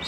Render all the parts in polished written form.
High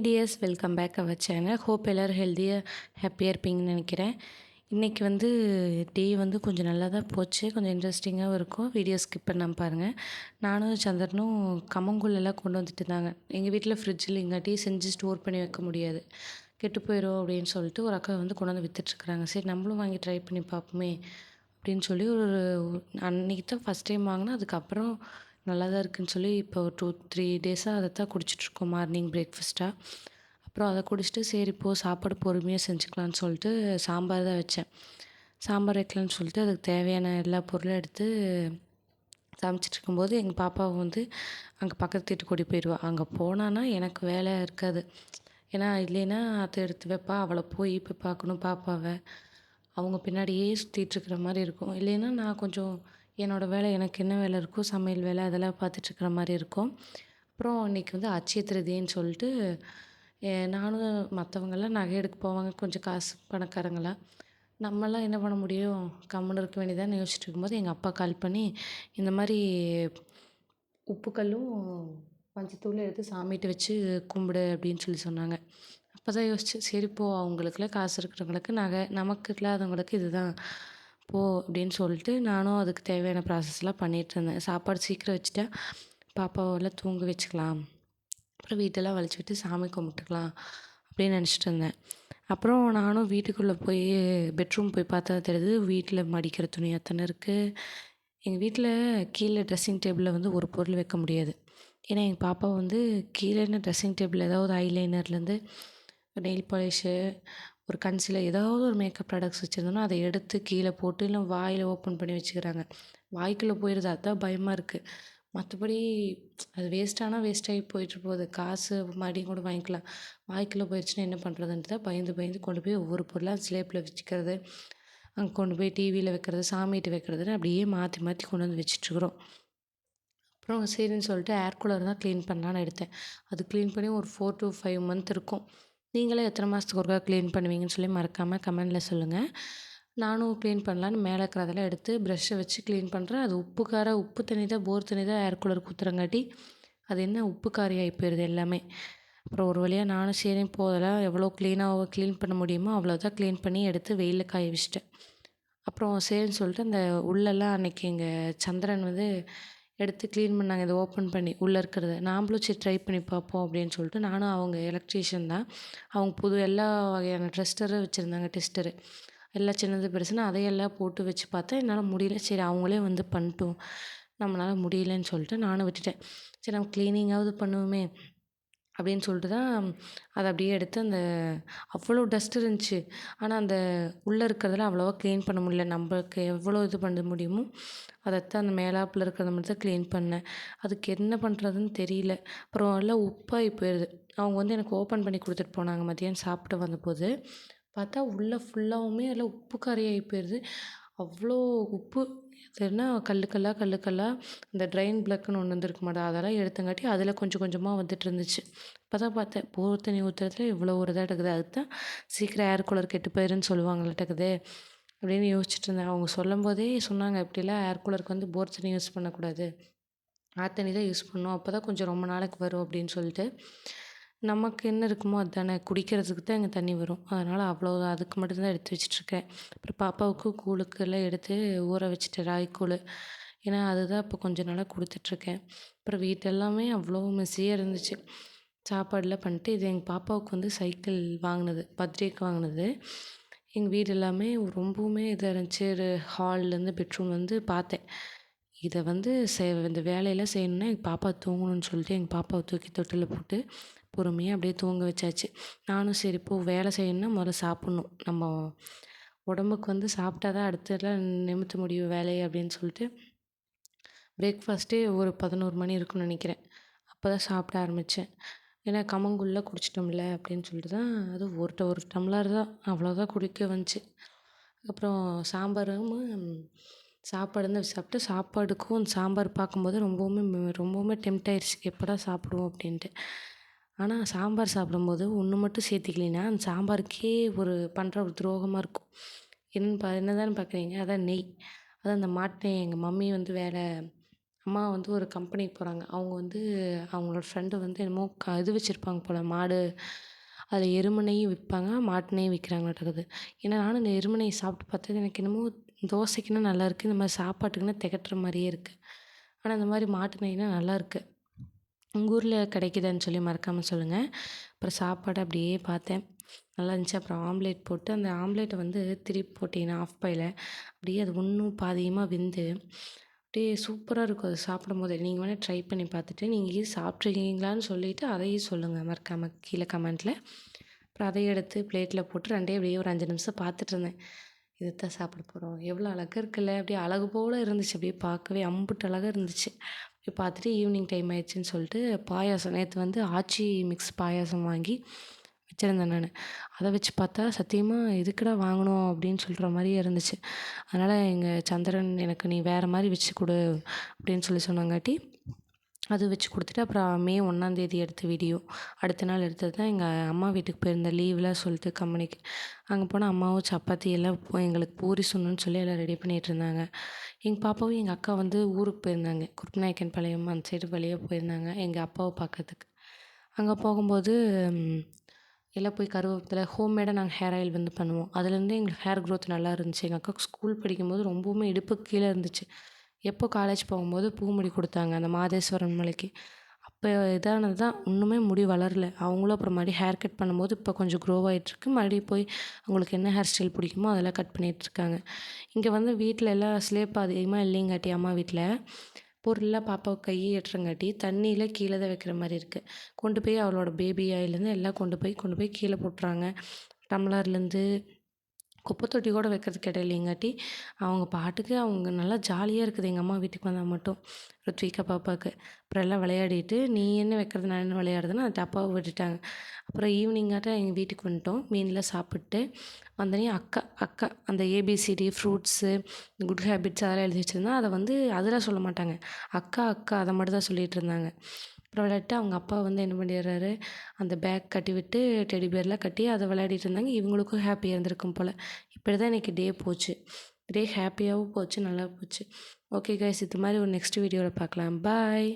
dears, welcome back our channel. Hope எல்லோரும் ஹெல்த்தியாக ஹாப்பியாக இருப்பீங்கன்னு நினைக்கிறேன். இன்றைக்கி டே கொஞ்சம் நல்லா தான் போச்சு. கொஞ்சம் இன்ட்ரெஸ்டிங்காகவும் இருக்கும். வீடியோ ஸ்கிப் பண்ணாமல் பாருங்கள். நானும் சந்திரனும் கம்மங்கூழெல்லாம் கொண்டு வந்துட்டு இருந்தாங்க. எங்கள் வீட்டில் ஃப்ரிட்ஜில் இங்காட்டி செஞ்சு ஸ்டோர் பண்ணி வைக்க முடியாது, கெட்டு போயிடும் அப்படின்னு சொல்லிட்டு ஒரு அக்கா கொண்டு வந்து விற்றுட்ருக்குறாங்க. சரி நம்மளும் வாங்கி ட்ரை பண்ணி பார்ப்போமே அப்படின்னு சொல்லி ஒரு அன்றைக்கி தான் ஃபஸ்ட் டைம் வாங்கினா. அதுக்கப்புறம் நல்லா தான் இருக்குதுன்னு சொல்லி இப்போ ஒரு 2-3 டேஸாக அதை தான் குடிச்சிட்ருக்கோம் மார்னிங் பிரேக்ஃபாஸ்ட்டாக. அப்புறம் அதை குடிச்சிட்டு சரி சாப்பாடு பொறுமையாக செஞ்சுக்கலான்னு சொல்லிட்டு சாம்பார் தான் வச்சேன். சாம்பார் வைக்கலான்னு சொல்லிட்டு அதுக்கு தேவையான எல்லா பொருளும் எடுத்து சமைச்சிட்ருக்கும்போது எங்கள் பாப்பாவை அங்கே பக்கத்து வீட்டு கூட்டி போயிடுவா. அங்கே போனான்னா எனக்கு வேலை இருக்காது. ஏன்னா இல்லைன்னா அதை எடுத்து வைப்பா. அவளை போய் பார்க்கணும் பாப்பாவை. அவங்க பின்னாடியே சுற்றிட்டுருக்குற மாதிரி இருக்கும். இல்லைன்னா நான் கொஞ்சம் என்னோடய வேலை, எனக்கு என்ன வேலை இருக்கோ சமையல் வேலை அதெல்லாம் பார்த்துட்ருக்குற மாதிரி இருக்கும். அப்புறம் இன்றைக்கி அட்சய திருதின்னு சொல்லிட்டு நானும் மற்றவங்கெல்லாம் நகை எடுக்க போவாங்க, கொஞ்சம் காசு பணக்காரங்களாம். நம்மலாம் என்ன பண்ண முடியும், கம்முன்னு இருக்க வேண்டியதான்னு யோசிச்சுட்டு இருக்கும்போது எங்கள் அப்பா கால் பண்ணி இந்த மாதிரி உப்புக்கல்லும் மஞ்சத்தூளும் எடுத்து சாமிகிட்ட வச்சு கும்பிடு அப்படின்னு சொல்லி சொன்னாங்க. அப்போ தான் யோசிச்சு சரி அவங்களுக்குலாம் காசு இருக்கிறவங்களுக்கு நகை, நமக்கு இல்லாதவங்களுக்கு இதுதான் அப்படின்னு சொல்லிட்டு நானும் அதுக்கு தேவையான ப்ராசஸ்லாம் பண்ணிகிட்ருந்தேன். சாப்பாடு சீக்கிரம் வச்சுட்டா பாப்பாவெல்லாம் தூங்க வச்சுக்கலாம், அப்புறம் வீட்டெல்லாம் வலிச்சு விட்டு சாமி கும்பிட்டுக்கலாம் அப்படின்னு நினச்சிட்டு இருந்தேன். அப்புறம் நானும் வீட்டுக்குள்ளே போய் பெட்ரூம் போய் பார்த்தா தெரியுது வீட்டில் மடிக்கிற துணி அத்தனை இருக்குது. எங்கள் வீட்டில் கீழே ட்ரெஸ்ஸிங் டேபிளில் ஒரு பொருள் வைக்க முடியாது. ஏன்னா எங்கள் பாப்பா கீழேன்னு ட்ரெஸ்ஸிங் டேபிள் ஏதாவது ஐலைனர்லேருந்து நெயில் பாலிஷு, ஒரு கன்சீலர், ஏதாவது ஒரு மேக்கப் ப்ராடக்ட்ஸ் வச்சுருந்தோன்னா அதை எடுத்து கீழே போட்டு இல்லை வாயில் ஓப்பன் பண்ணி வச்சுக்கிறாங்க. வாய்க்குள்ளே போயிடுது, அதுதான் பயமாக இருக்குது. மற்றபடி அது வேஸ்ட்டானால் வேஸ்ட்டாகி போயிட்டு போகுது. காசு மறுபடியும் கூட வாங்கிக்கலாம். வாய்க்குள்ளே போயிடுச்சுன்னா என்ன பண்ணுறதுன்ட்டு தான் பயந்து பயந்து கொண்டு போய் ஒவ்வொரு பொருளாக ஸ்லேப்பில் வச்சுக்கிறது, அங்கே கொண்டு போய் டிவியில் வைக்கிறது, சாமிகிட்ட வைக்கிறதுன்னு அப்படியே மாற்றி மாற்றி கொண்டு வந்து வச்சிட்ருக்குறோம். அப்புறம் சரின்னு சொல்லிட்டு ஏர் கூலர் தான் க்ளீன் பண்ணலான்னு எடுத்தேன். அது க்ளீன் பண்ணி ஒரு 4 to 5 மந்த் இருக்கும். நீங்களே எத்தனை மாதத்துக்கு ஒருக்கா க்ளீன் பண்ணுவீங்கன்னு சொல்லி மறக்காமல் கமெண்டில் சொல்லுங்கள். நானும் க்ளீன் பண்ணலான்னு மேலே இருக்கிறதெல்லாம் எடுத்து ப்ரெஷ்ஷை வச்சு க்ளீன் பண்ணுறேன். அது உப்பு தண்ணி தான், போர் தண்ணி தான் ஏர் கூலர் ஊற்றுறங்காட்டி அது என்ன உப்பு காரி ஆகி போயிடுது எல்லாமே. அப்புறம் ஒரு வழியாக நானும் சரி அதெல்லாம் எவ்வளோ க்ளீன் பண்ண முடியுமோ அவ்வளோதான் க்ளீன் பண்ணி எடுத்து வெயிலில் காய வச்சிட்டேன். அப்புறம் சரின்னு சொல்லிட்டு அந்த உள்ளெல்லாம் அன்றைக்கி எங்கள் சந்திரன் எடுத்து க்ளீன் பண்ணாங்க, இதை ஓப்பன் பண்ணி உள்ளே இருக்கிறத. நாம்ளும் சரி ட்ரை பண்ணி பார்ப்போம் அப்படின்னு சொல்லிட்டு நானும், அவங்க எலக்ட்ரீஷியன் தான், அவங்க புது எல்லா வகையான டெஸ்டரும் வச்சுருந்தாங்க. டெஸ்டரு எல்லாம் சின்னது பெருசுன்னு அதையெல்லாம் போட்டு வச்சு பார்த்தா என்னால் முடியல. சரி அவங்களே பண்ணிட்டோம், நம்மளால் முடியலன்னு சொல்லிட்டு நானும் விட்டுட்டேன். சரி நம்ம க்ளீனிங்காவது பண்ணுவோமே அப்படின்னு சொல்லிட்டு தான் அதை அப்படியே எடுத்து அவ்வளோ டஸ்ட் இருந்துச்சு. ஆனால் அந்த உள்ளே இருக்கிறதெல்லாம் அவ்வளோவா க்ளீன் பண்ண முடியல. நம்மளுக்கு எவ்வளோ இது பண்ண முடியுமோ அதைத்தான் அந்த மேலாப்பில் இருக்கிறத மட்டும் தான் க்ளீன் பண்ணேன். அதுக்கு என்ன பண்ணுறதுன்னு தெரியல. அப்புறம் எல்லாம் உப்பாகி போயிடுது. அவங்க எனக்கு ஓப்பன் பண்ணி கொடுத்துட்டு போனாங்க மதியானம் சாப்பிட்டு வந்தபோது. பார்த்தா உள்ளே ஃபுல்லாகவுமே எல்லாம் உப்பு கரையாகி போயிடுது. அவ்வளோ உப்பு. அது என்ன கல்லு கல்லாக இந்த ட்ரைன் பிளக்குன்னு ஒன்று வந்துருக்கு மாட்டா, அதெல்லாம் எடுத்தங்காட்டி அதில் கொஞ்சம் கொஞ்சமாக வந்துட்டு இருந்துச்சு. இப்போ தான் பார்த்தேன் போர் தண்ணி ஊற்றுறதுல இவ்வளோ ஒரு இதாக இருக்குது. அதுதான் சீக்கிரம் ஏர் கூலர் கெட்டு போயிருன்னு சொல்லுவாங்களாட்டக்குது அப்படின்னு யோசிச்சுட்டு இருந்தேன். அவங்க சொல்லும்போதே சொன்னாங்க, இப்படிலாம் ஏர் கூலருக்கு போர் தண்ணி யூஸ் பண்ணக்கூடாது, ஆற்று தண்ணி தான் யூஸ் பண்ணணும், அப்போ தான் கொஞ்சம் ரொம்ப நாளைக்கு வரும் அப்படின்னு சொல்லிட்டு. நமக்கு என்ன இருக்குமோ அதுதானே, குடிக்கிறதுக்கு தான் இங்கே தண்ணி வரும். அதனால் அதுக்கு மட்டும்தான் எடுத்து வச்சிட்ருக்கேன். அப்புறம் பாப்பாவுக்கு கூழுக்கெல்லாம் எடுத்து ஊற வச்சுட்டேன், ராகிக்கூழ். ஏன்னா அதுதான் இப்போ கொஞ்ச நாளாக கொடுத்துட்ருக்கேன். அப்புறம் வீட்டெல்லாமே அவ்வளோ மெஸ்ஸியாக இருந்துச்சு. சாப்பாடுலாம் பண்ணிட்டு, இது எங்கள் பாப்பாவுக்கு சைக்கிள் வாங்கினது, பர்த்டேக்கு வாங்கினது. எங்கள் வீடு எல்லாமே ரொம்பவுமே இதாக இருந்துச்சு. ஒரு ஹால்லேருந்து பெட்ரூம் பார்த்தேன். இதை வந்து இந்த வேலையெல்லாம் செய்யணுன்னா எங்கள் பாப்பா தூங்கணும்னு சொல்லிட்டு எங்கள் பாப்பாவை தூக்கி தொட்டிலில் போட்டு பொறுமையாக அப்படியே தூங்க வச்சாச்சு. நானும் சரி இப்போ வேலை செய்யணுன்னா முதல்ல சாப்பிட்ணும், நம்ம உடம்புக்கு வந்து சாப்பிட்டா தான் அடுத்ததெல்லாம் நிமித்த முடியும் வேலையை அப்படின்னு சொல்லிட்டு பிரேக்ஃபாஸ்ட்டே ஒரு 11 மணி இருக்கும்னு நினைக்கிறேன். அப்போ தான் சாப்பிட ஆரம்பித்தேன். ஏன்னா கம்மங்கூழ்லாம் குடிச்சிட்டோம்ல அப்படின்னு சொல்லிட்டு தான், அதுவும் ஒரு டம்ளர் தான், அவ்வளோதான் குடிக்க வந்துச்சு. அப்புறம் சாம்பாரும் சாப்பாடு வந்து சாப்பிட்டு சாப்பாடுக்கும் அந்த சாம்பார் பார்க்கும்போது ரொம்பவுமே டெம்ட் ஆயிடுச்சு, எப்படா சாப்பிடுவோம் அப்படின்ட்டு. ஆனால் சாம்பார் சாப்பிடும்போது ஒன்று மட்டும் சேர்த்திக்கலைன்னா அந்த சாம்பாருக்கே பண்ணுற ஒரு துரோகமாக இருக்கும். என்னதான்னு பார்க்குறீங்க, அதான் நெய். அதான் அந்த மாட்டு நெய். எங்கள் மம்மி வந்து அம்மா வந்து ஒரு கம்பெனிக்கு போகிறாங்க. அவங்க வந்து அவங்களோட ஃப்ரெண்டு வந்து என்னமோ இது வச்சுருப்பாங்க போல், மாடு. அதில் எருமை நெய்யும் விற்பாங்க, மாட்டு நெய்யும் விற்கிறாங்களாட்டுக்குது. ஏன்னா நானும் இந்த எருமை நெய் சாப்பிட்டு பார்த்தது எனக்கு என்னமோ தோசைக்குன்னா நல்லாயிருக்கு, இந்த மாதிரி சாப்பாட்டுக்குன்னா திகட்டுற மாதிரியே இருக்குது. ஆனால் இந்த மாதிரி மாட்டு நெய்னா நல்லாயிருக்கு. உங்கள் ஊரில் கிடைக்குதான்னு சொல்லி மறக்காமல் சொல்லுங்கள். அப்புறம் சாப்பாடு அப்படியே பார்த்தேன், நல்லா இருந்துச்சு. அப்புறம் ஆம்லேட் போட்டு அந்த ஆம்லேட்டை வந்து திருப்பி போட்டிங்கன்னா ஆஃப் பாயில் அப்படியே அது ஒன்றும் பாதியமாக வெந்து அப்படியே சூப்பராக இருக்கும். அது சாப்பிடும்போது நீங்கள் வேணால் ட்ரை பண்ணி பார்த்துட்டு நீங்கள் இது சாப்பிட்ருக்கீங்களான்னு சொல்லிவிட்டு அதையும் சொல்லுங்கள் மறக்காமல் கீழே கமெண்ட்டில். அப்புறம் அதை எடுத்து பிளேட்டில் போட்டு ரெண்டே அப்படியே ஒரு 5 நிமிஷம் பார்த்துட்டு இருந்தேன். இதுதான் சாப்பிட போகிறோம், எவ்வளோ அழகாக இருக்குல்ல, அப்படியே அழகு போல் இருந்துச்சு, அப்படியே பார்க்கவே அம்புட்டு அழகாக இருந்துச்சு. அப்படியே பார்த்துட்டு ஈவினிங் டைம் ஆயிடுச்சுன்னு சொல்லிட்டு பாயாசம், நேற்று வந்து ஆச்சி மிக்ஸ் பாயாசம் வாங்கி வச்சுருந்தேன் நான். அதை வச்சு பார்த்தா சத்தியமாக எதுக்குடா வாங்கினோம் அப்படின்னு சொல்கிற மாதிரியே இருந்துச்சு. அதனால் எங்கள் சந்திரன் எனக்கு நீ வேறு மாதிரி வச்சு கொடு அப்படின்னு சொன்னங்காட்டி அது வச்சு கொடுத்துட்டு, அப்புறம் மே 1ஆந்தேதி எடுத்த வீடியோ அடுத்த நாள் எடுத்தது தான். எங்கள் அம்மா வீட்டுக்கு போயிருந்தேன் லீவில் சொல்லிட்டு கம்பெனிக்கு. அங்கே போனால் அம்மாவும் சப்பாத்தி எல்லாம் எங்களுக்கு பூரி சுடணுன்னு சொல்லி எல்லாம் ரெடி பண்ணிகிட்டு இருந்தாங்க. எங்கள் பாப்பாவும் எங்கள் அக்கா வந்து ஊருக்கு போயிருந்தாங்க, குருநாயக்கன்பாளையம் அந்த சைடு வழியாக போயிருந்தாங்க எங்கள் அப்பாவை பார்க்கறதுக்கு. அங்கே போகும்போது எல்லாம் போய் கருவேப்பிலை ஹோம்மேடாக நாங்கள் ஹேர் ஆயில் வந்து பண்ணுவோம். அதுலேருந்து எங்களுக்கு ஹேர் க்ரோத் நல்லா இருந்துச்சு. எங்கள் அக்காவுக்கு ஸ்கூல் படிக்கும்போது ரொம்பவுமே இடுப்புக்கு கீழே இருந்துச்சு. எப்போ காலேஜ் போகும்போது பூ முடி கொடுத்தாங்க அந்த மாதேஸ்வரன் மலைக்கு. அப்போ இதானது தான், இன்னுமே முடி வளரல. அவங்களும் அப்புறம் மறுபடியும் ஹேர் கட் பண்ணும்போது இப்போ கொஞ்சம் க்ரோ ஆகிட்டுருக்கு. மறுபடியும் போய் அவங்களுக்கு என்ன ஹேர் ஸ்டைல் பிடிக்குமோ அதெல்லாம் கட் பண்ணிகிட்ருக்காங்க. இங்கே வந்து வீட்டில் எல்லாம் ஸ்லேப் அதிகமாக இல்லைங்காட்டி அம்மா வீட்டில் பொருள்லாம் பாப்பாவுக்கு கையை எட்டுறங்காட்டி தண்ணியில் கீழே தான் வைக்கிற மாதிரி இருக்குது. கொண்டு போய் அவளோட பேபி ஆயிலேருந்து எல்லாம் கொண்டு போய் கீழே போட்டுறாங்க. டம்ளர்லேருந்து குப்பை தொட்டி கூட வைக்கிறதுக்கு இடம் இல்லைங்காட்டி அவங்க பாட்டுக்கு அவங்க நல்லா ஜாலியாக இருக்குது. எங்கள் அம்மா வீட்டுக்கு வந்தால் மட்டும் ருத்விகா பாப்பாவுக்கு. அப்புறம் எல்லாம் விளையாடிட்டு நீ என்ன வைக்கிறது நான் என்ன விளையாடுறதுன்னு அந்த டப்பாவை விட்டுட்டாங்க. அப்புறம் ஈவினிங்காட்டம் எங்கள் வீட்டுக்கு வந்துட்டோம். மீன்லாம் சாப்பிட்டு வந்தோடனே அக்கா அந்த ஏபிசிடி ஃப்ரூட்ஸு குட் ஹேபிட்ஸ் அதெல்லாம் எழுதி வச்சுருந்தா அதை வந்து அதெல்லாம் சொல்ல மாட்டாங்க. அக்கா அதை மட்டும் தான் சொல்லிகிட்டு இருந்தாங்க. அப்புறம் விளையாட்டு அவங்க அப்பா வந்து என்ன பண்ணிடுறாரு, அந்த பேக் கட்டி விட்டு டெடி பேர்லாம் கட்டி அதை விளையாடிட்டு இருந்தாங்க. இவங்களுக்கும் ஹாப்பியாக இருந்திருக்கும் போல். இப்படி தான் இன்றைக்கி டே போச்சு. டே ஹாப்பியாகவும் போச்சு, நல்லா போச்சு. ஓகே கைஸ், இது மாதிரி ஒரு நெக்ஸ்ட் வீடியோவில் பார்க்கலாம். பாய்.